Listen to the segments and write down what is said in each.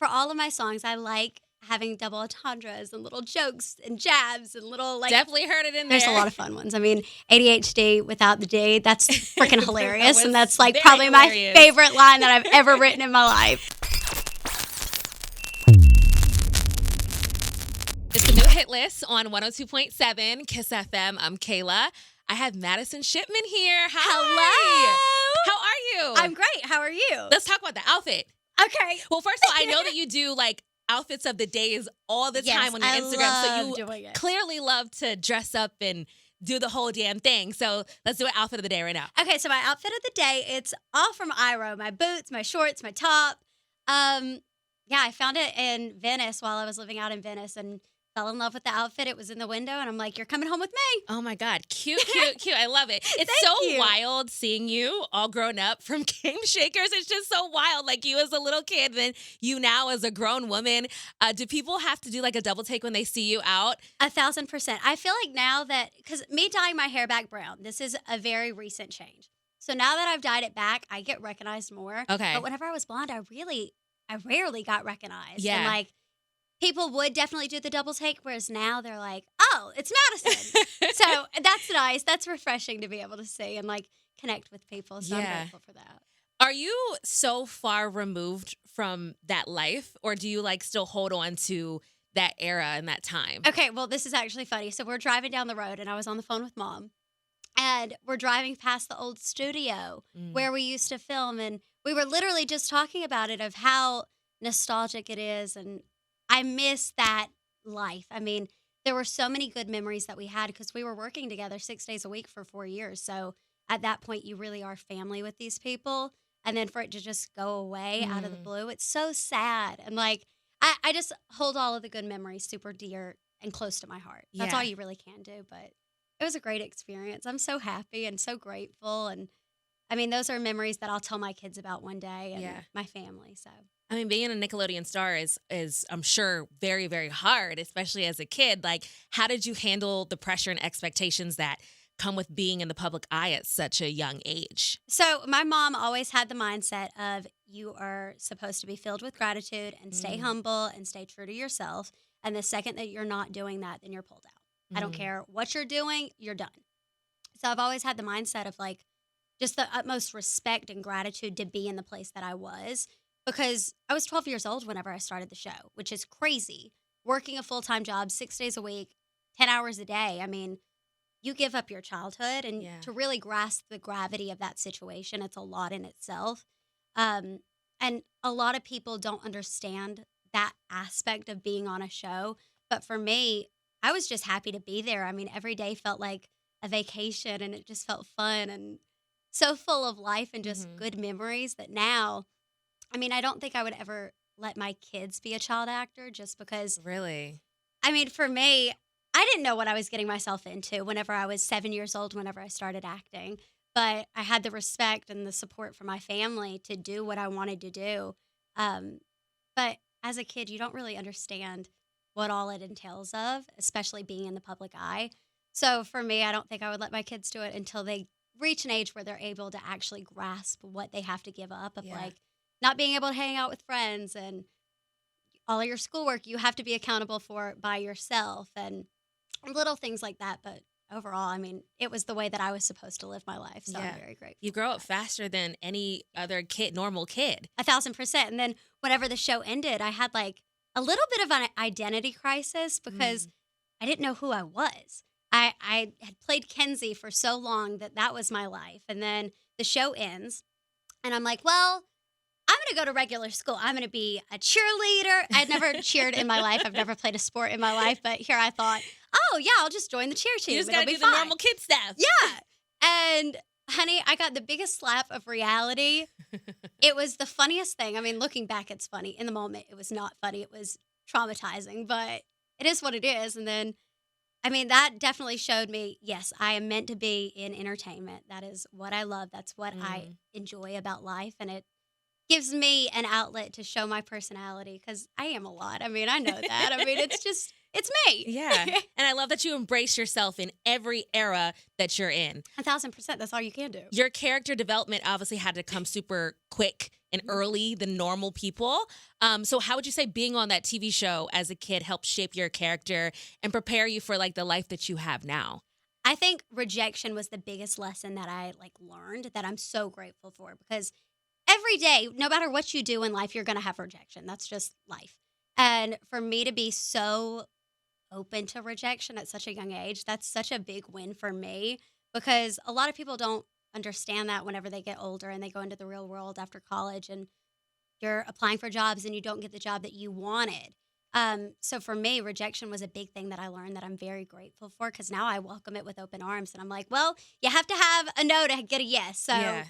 for all of my songs, I like having double entendres and little jokes and jabs and little like. Definitely heard it in There's there. a lot of fun ones. I mean, ADHD without the D, that's freaking hilarious. That And that's like very probably hilarious. my favorite line that I've ever written in my life. It's the new hit list on 102.7 Kiss FM. I'm Kayla. I have Madisyn Shipman here. Hi. Hello. How are you? I'm great. How are you? Let's talk about the outfit. Okay. Well, first of all, I know that you do like outfits of the days all the time on your Instagram. I so you doing it. clearly love to dress up and do the whole damn thing. So let's do an outfit of the day right now. Okay, so my outfit of the day, it's all from Iro. My boots, my shorts, my top. Yeah, I found it in Venice while I was living out in Venice and fell in love with the outfit. It was in the window, and I'm like, you're coming home with me. Oh my God. Cute, cute, cute. I love it. It's Thank so you. wild seeing you all grown up from Game Shakers. It's just so wild. Like you as a little kid, then you now as a grown woman. Do people have to do like a double take when they see you out? 1,000%. I feel like now that, because me dyeing my hair back brown, this is a very recent change. So now that I've dyed it back, I get recognized more. Okay. But whenever I was blonde, I rarely got recognized. Yeah. And like, people would definitely do the double take, whereas now they're like, oh, it's Madisyn. So that's nice. That's refreshing to be able to see and like connect with people. So I'm grateful for that. Are you so far removed from that life, or do you like still hold on to that era and that time? Okay, well, this is actually funny. So we're driving down the road, and I was on the phone with Mom, and we're driving past the old studio where we used to film, and we were literally just talking about it, of how nostalgic it is, and I miss that life. I mean, there were so many good memories that we had because we were working together 6 days a week for 4 years. So at that point, you really are family with these people. And then for it to just go away out of the blue, it's so sad. And like, I just hold all of the good memories super dear and close to my heart. That's all you really can do. But it was a great experience. I'm so happy and so grateful. And I mean, those are memories that I'll tell my kids about one day and my family. So. I mean, being a Nickelodeon star is I'm sure very, very hard, especially as a kid. Like, how did you handle the pressure and expectations that come with being in the public eye at such a young age? So my mom always had the mindset of you are supposed to be filled with gratitude and stay humble and stay true to yourself. And the second that you're not doing that, then you're pulled out. I don't care what you're doing, you're done. So I've always had the mindset of like just the utmost respect and gratitude to be in the place that I was. Because I was 12 years old whenever I started the show, which is crazy. Working a full-time job 6 days a week, 10 hours a day. I mean, you give up your childhood. And to really grasp the gravity of that situation, it's a lot in itself. And a lot of people don't understand that aspect of being on a show. But for me, I was just happy to be there. I mean, every day felt like a vacation, and it just felt fun and so full of life and just good memories that now, I mean, I don't think I would ever let my kids be a child actor just because. Really? I mean, for me, I didn't know what I was getting myself into whenever I was 7 years old, whenever I started acting. But I had the respect and the support from my family to do what I wanted to do. But as a kid, you don't really understand what all it entails of, especially being in the public eye. So for me, I don't think I would let my kids do it until they reach an age where they're able to actually grasp what they have to give up of like, not being able to hang out with friends and all of your schoolwork you have to be accountable for by yourself and little things like that. But overall, I mean, it was the way that I was supposed to live my life. So I'm very grateful. You grow up faster than any other normal kid. 1,000%. And then whenever the show ended, I had like a little bit of an identity crisis because I didn't know who I was. I had played Kenzie for so long that was my life. And then the show ends and I'm like, well, I'm going to go to regular school. I'm going to be a cheerleader. I'd never cheered in my life. I've never played a sport in my life. But here I thought, oh, yeah, I'll just join the cheer team. You just It'll got to be do fine. the normal kid stuff. Yeah. And honey, I got the biggest slap of reality. It was the funniest thing. I mean, looking back, it's funny. In the moment, it was not funny. It was traumatizing, but it is what it is. And then, I mean, that definitely showed me, yes, I am meant to be in entertainment. That is what I love. That's what I enjoy about life. And it gives me an outlet to show my personality because I am a lot. I mean, I know that. I mean, it's me. Yeah. And I love that you embrace yourself in every era that you're in. 1,000%. That's all you can do. Your character development obviously had to come super quick and early than normal people. So how would you say being on that TV show as a kid helped shape your character and prepare you for like the life that you have now? I think rejection was the biggest lesson that I learned that I'm so grateful for, because every day, no matter what you do in life, you're going to have rejection. That's just life. And for me to be so open to rejection at such a young age, that's such a big win for me, because a lot of people don't understand that whenever they get older and they go into the real world after college and you're applying for jobs and you don't get the job that you wanted. So for me, rejection was a big thing that I learned that I'm very grateful for, because now I welcome it with open arms. And I'm like, well, you have to have a no to get a yes. So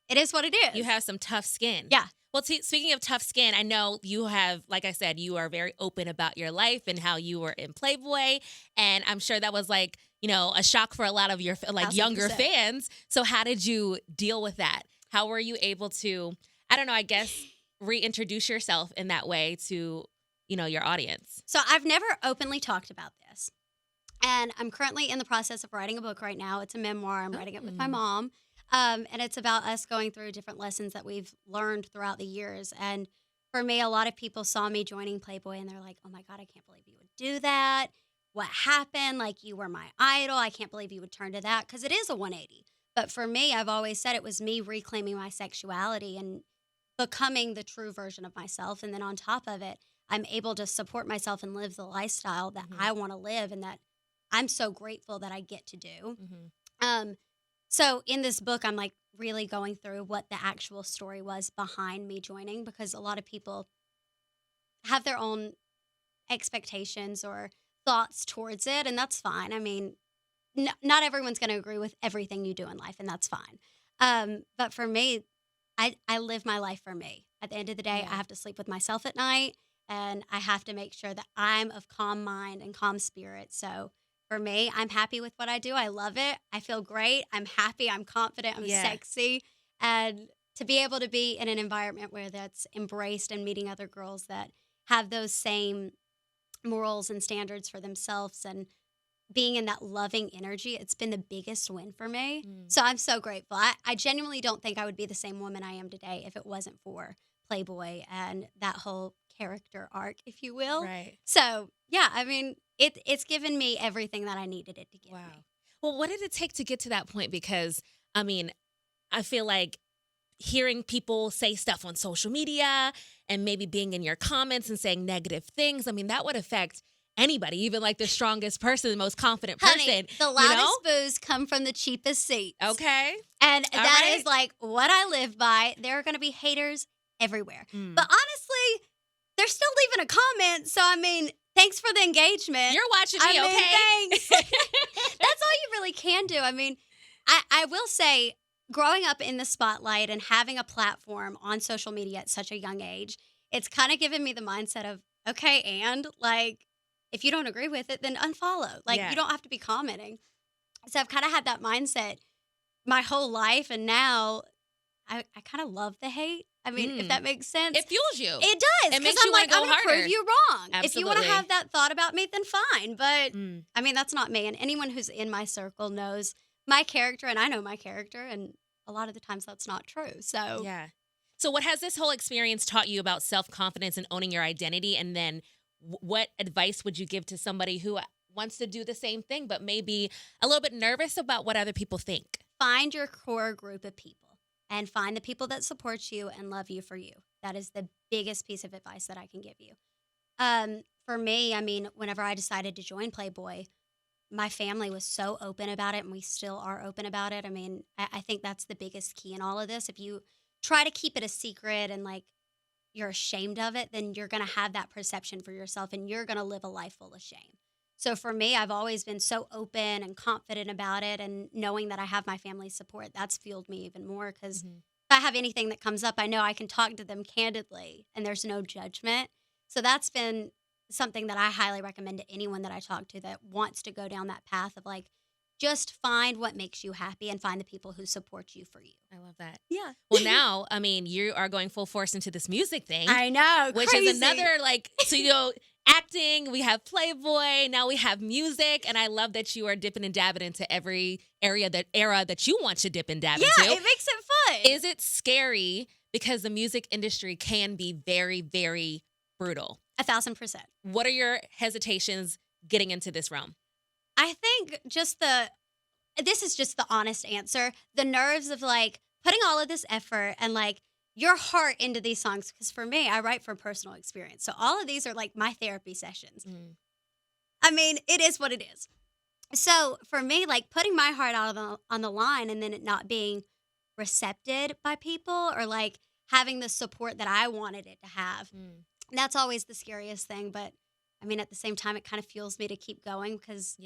it is what it is. You have some tough skin. Yeah. Well, speaking of tough skin, I know you have, like I said, you are very open about your life and how you were in Playboy. And I'm sure that was like, a shock for a lot of your younger fans. So how did you deal with that? How were you able to, I don't know, I guess, reintroduce yourself in that way to, your audience? So I've never openly talked about this. And I'm currently in the process of writing a book right now. It's a memoir. I'm writing it with my mom. And it's about us going through different lessons that we've learned throughout the years. And for me, a lot of people saw me joining Playboy and they're like, oh my God, I can't believe you would do that. What happened? Like, you were my idol. I can't believe you would turn to that, because it is a 180. But for me, I've always said it was me reclaiming my sexuality and becoming the true version of myself. And then on top of it, I'm able to support myself and live the lifestyle that I want to live and that I'm so grateful that I get to do. So in this book, I'm really going through what the actual story was behind me joining, because a lot of people have their own expectations or thoughts towards it, and that's fine. I mean, not everyone's going to agree with everything you do in life, and that's fine. But for me, I live my life for me. At the end of the day, I have to sleep with myself at night, and I have to make sure that I'm of calm mind and calm spirit. So for me, I'm happy with what I do. I love it. I feel great. I'm happy. I'm confident. I'm sexy. And to be able to be in an environment where that's embraced and meeting other girls that have those same morals and standards for themselves and being in that loving energy, it's been the biggest win for me. So I'm so grateful. I genuinely don't think I would be the same woman I am today if it wasn't for Playboy and that whole character arc, if you will. Right. So, yeah, I mean, it's given me everything that I needed it to give me. Well, what did it take to get to that point? Because, I mean, I feel like hearing people say stuff on social media and maybe being in your comments and saying negative things, I mean, that would affect anybody, even like the strongest person, the most confident person. Honey, the loudest boos come from the cheapest seats. Okay. And that is what I live by. There are going to be haters everywhere. But honestly, they're still leaving a comment. So, I mean, thanks for the engagement. You're watching me, okay? Thanks. That's all you really can do. I mean, I will say, growing up in the spotlight and having a platform on social media at such a young age, it's kind of given me the mindset of, okay, and if you don't agree with it, then unfollow. You don't have to be commenting. So I've kind of had that mindset my whole life, and now I kind of love the hate. I mean, if that makes sense. It fuels you. It does. It makes you want to go I'm harder. prove you wrong. Absolutely. If you want to have that thought about me, then fine. But, I mean, that's not me. And anyone who's in my circle knows my character, and I know my character, and a lot of the times that's not true. So, yeah. So what has this whole experience taught you about self-confidence and owning your identity? And then what advice would you give to somebody who wants to do the same thing, but maybe a little bit nervous about what other people think? Find your core group of people and find the people that support you and love you for you. That is the biggest piece of advice that I can give you. For me, I mean, whenever I decided to join Playboy, my family was so open about it, and we still are open about it. I mean, I think that's the biggest key in all of this. If you try to keep it a secret and you're ashamed of it, then you're going to have that perception for yourself, and you're going to live a life full of shame. So for me, I've always been so open and confident about it, and knowing that I have my family's support, that's fueled me even more, because if I have anything that comes up, I know I can talk to them candidly and there's no judgment. So that's been something that I highly recommend to anyone that I talk to that wants to go down that path of just find what makes you happy and find the people who support you for you. I love that. Yeah. Well, now, I mean, you are going full force into this music thing. I know. Which crazy. is another, so acting, we have Playboy, now we have music, and I love that you are dipping and dabbing into every era that you want to dip and dab into. Yeah, it makes it fun. Is it scary? because the music industry can be very, very brutal. 1,000%. What are your hesitations getting into this realm? I think this is just the honest answer. The nerves of like putting all of this effort and like your heart into these songs. Because for me, I write from personal experience. So all of these are like my therapy sessions. I mean, it is what it is. So for me, like putting my heart out on the line and then it not being recepted by people or like having the support that I wanted it to have. That's always the scariest thing. But I mean, at the same time, it kind of fuels me to keep going because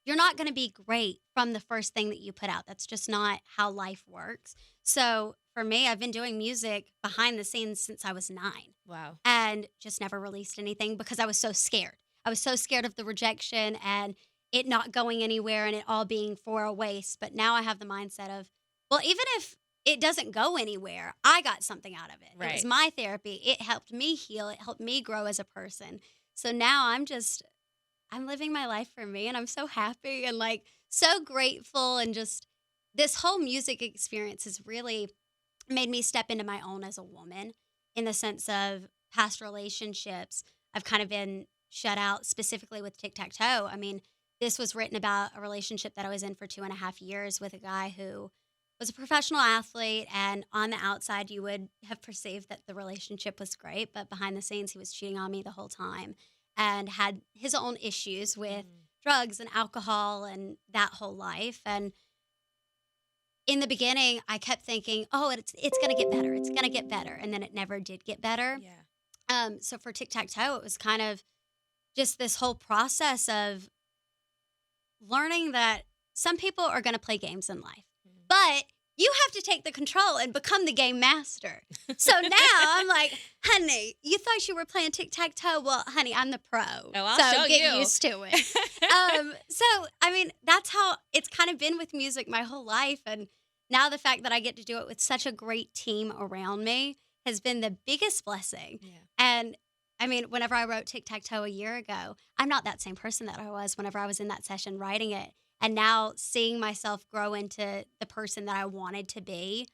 you're not going to be great from the first thing that you put out. That's just not how life works. So for me, I've been doing music behind the scenes since I was 9. Wow. And just never released anything because I was so scared. I was so scared of the rejection and it not going anywhere and it all being for a waste. But now I have the mindset of, well, even if it doesn't go anywhere, I got something out of it. Right. It was my therapy. It helped me heal. It helped me grow as a person. So now I'm living my life for me and I'm so happy and like so grateful. And just this whole music experience has really made me step into my own as a woman in the sense of past relationships. I've kind of been shut out specifically with Tic-Tac-Toe. I mean, this was written about a relationship that I was in for 2.5 years with a guy who was a professional athlete. And on the outside, you would have perceived that the relationship was great. But behind the scenes, he was cheating on me the whole time and had his own issues with drugs and alcohol and that whole life. And in the beginning, I kept thinking, oh, it's going to get better. It's going to get better. And then it never did get better. So for Tic-Tac-Toe, it was kind of just this whole process of learning that some people are going to play games in life, but you have to take the control and become the game master. So now I'm like, honey, you thought you were playing tic-tac-toe? Well, honey, I'm the pro. Oh, I'll so show get you. used to it. So, I mean, that's how it's kind of been with music my whole life. And now the fact that I get to do it with such a great team around me has been the biggest blessing. And I mean, whenever I wrote Tic-Tac-Toe a year ago, I'm not that same person that I was whenever I was in that session writing it. And now seeing myself grow into the person that I wanted to be,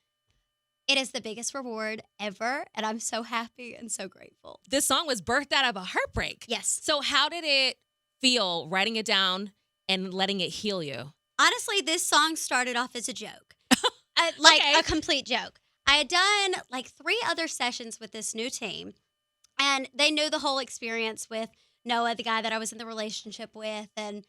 it is the biggest reward ever. And I'm so happy and so grateful. This song was birthed out of a heartbreak. Yes. So how did it feel writing it down and letting it heal you? Honestly, this song started off as a joke, a complete joke. I had done like 3 other sessions with this new team. And they knew the whole experience with Noah, the guy that I was in the relationship with. And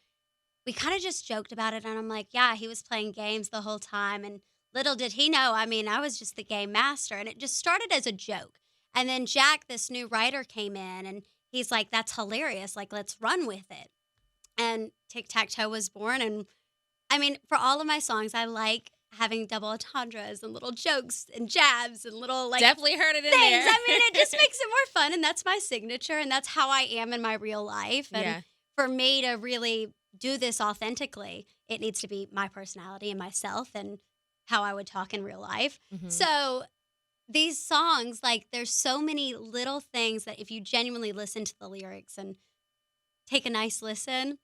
we kind of just joked about it. And I'm like, yeah, he was playing games the whole time. And little did he know, I mean, I was just the game master. And it just started as a joke. And then Jack, this new writer, came in and he's like, that's hilarious. Like, let's run with it. And Tic-Tac-Toe was born. And I mean, for all of my songs, I like having double entendres and little jokes and jabs and little like definitely heard it in things. there. I mean, it just makes it more fun, and that's my signature, and that's how I am in my real life. And for me to really do this authentically, it needs to be my personality and myself and how I would talk in real life. So these songs, like, there's so many little things that if you genuinely listen to the lyrics and take a nice listen,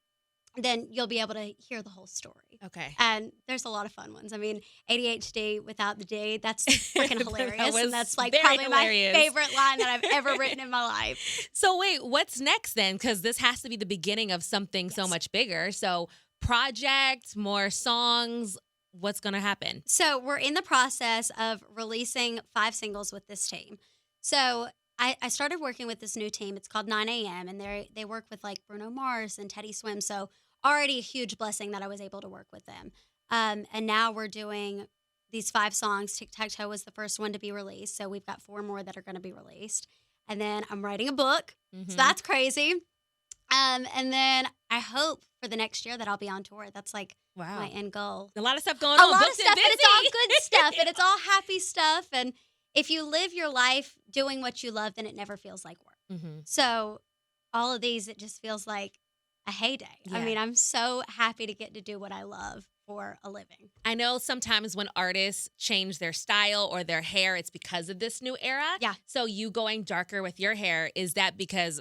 then you'll be able to hear the whole story. Okay. And there's a lot of fun ones. I mean, ADHD without the D, that's freaking hilarious. And that's like probably hilarious. My favorite line that I've ever written in my life. So wait, what's next then? Because this has to be the beginning of something so much bigger. So project, more songs, what's going to happen? So we're in the process of releasing 5 singles with this team. So I started working with this new team. It's called 9 a.m. And they work with like Bruno Mars and Teddy Swim. So already a huge blessing that I was able to work with them. And now we're doing these 5 songs. Tic-Tac-Toe was the first one to be released. So we've got 4 more that are going to be released. And then I'm writing a book. So that's crazy. And then I hope for the next year that I'll be on tour. That's like my end goal. A lot of stuff going on. A lot of stuff, but it's all good stuff. And it's all happy stuff. And if you live your life doing what you love, then it never feels like work. So all of these, it just feels like a heyday. I mean, I'm so happy to get to do what I love for a living. I know sometimes when artists change their style or their hair, it's because of this new era. Yeah. So you going darker with your hair, is that because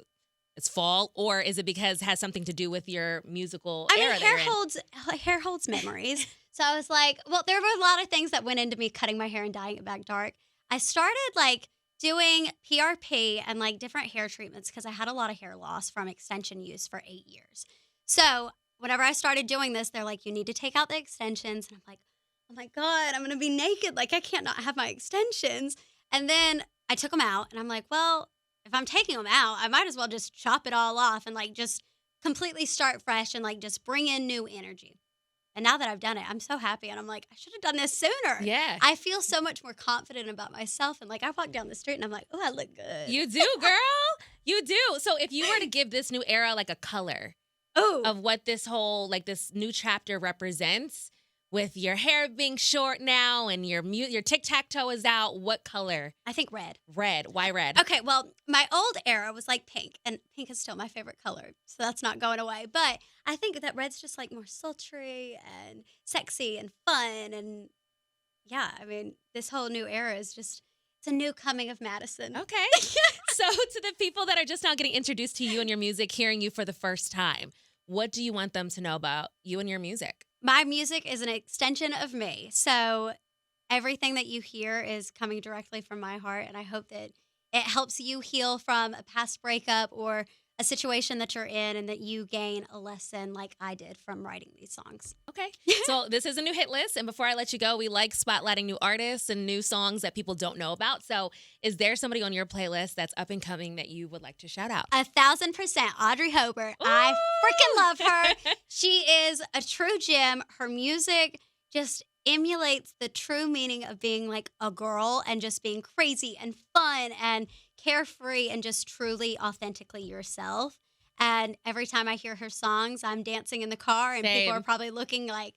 it's fall, or is it because it has something to do with your musical era? I mean, hair holds memories. So I was like, well, there were a lot of things that went into me cutting my hair and dyeing it back dark. I started like doing PRP and like different hair treatments because I had a lot of hair loss from extension use for 8 years. So whenever I started doing this, they're like, you need to take out the extensions. And I'm like, oh my God, I'm going to be naked. Like, I can't not have my extensions. And then I took them out and I'm like, well, if I'm taking them out, I might as well just chop it all off and like just completely start fresh and like just bring in new energy. And now that I've done it, I'm so happy. And I'm like, I should have done this sooner. Yeah. I feel so much more confident about myself. And like, I walk down the street and I'm like, oh, I look good. You do, girl. You do. So if you were to give this new era like a color of what this whole, like this new chapter represents, with your hair being short now and your tic-tac-toe is out, what color? I think red. Red. Why red? Okay, well, my old era was like pink, and pink is still my favorite color, so that's not going away. But I think that red's just like more sultry and sexy and fun, and yeah, I mean, this whole new era is just, it's a new coming of Madisyn. Okay. So to the people that are just now getting introduced to you and your music, hearing you for the first time, what do you want them to know about you and your music? My music is an extension of me. So everything that you hear is coming directly from my heart. And I hope that it helps you heal from a past breakup or a situation that you're in and that you gain a lesson like I did from writing these songs. Okay. So this is a new hit list. And before I let you go, we like spotlighting new artists and new songs that people don't know about. So is there somebody on your playlist that's up and coming that you would like to shout out? 1,000% Audrey Hobart. Ooh! I freaking love her. She is a true gem. Her music just emulates the true meaning of being like a girl and just being crazy and fun and carefree and just truly authentically yourself. And every time I hear her songs, I'm dancing in the car and people are probably looking like,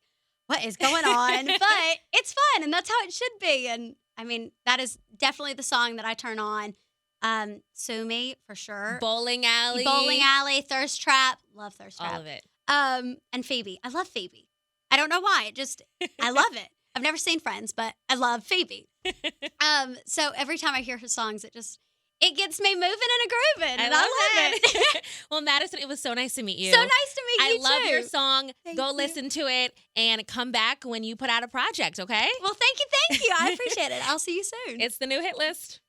what is going on? But it's fun and that's how it should be. And I mean, that is definitely the song that I turn on. Sue Me for sure. Bowling Alley. Bowling Alley, Thirst Trap. Love Thirst Trap. All of it. And Phoebe. I love Phoebe. I don't know why. I love it. I've never seen Friends, but I love Phoebe. So every time I hear her songs, it gets me moving and grooving, and I love it. Well, Madisyn, it was so nice to meet you. So nice to meet you, I love too. your song. Thank Go you. listen to it and come back when you put out a project, okay? Well, thank you. I appreciate it. I'll see you soon. It's the new hit list.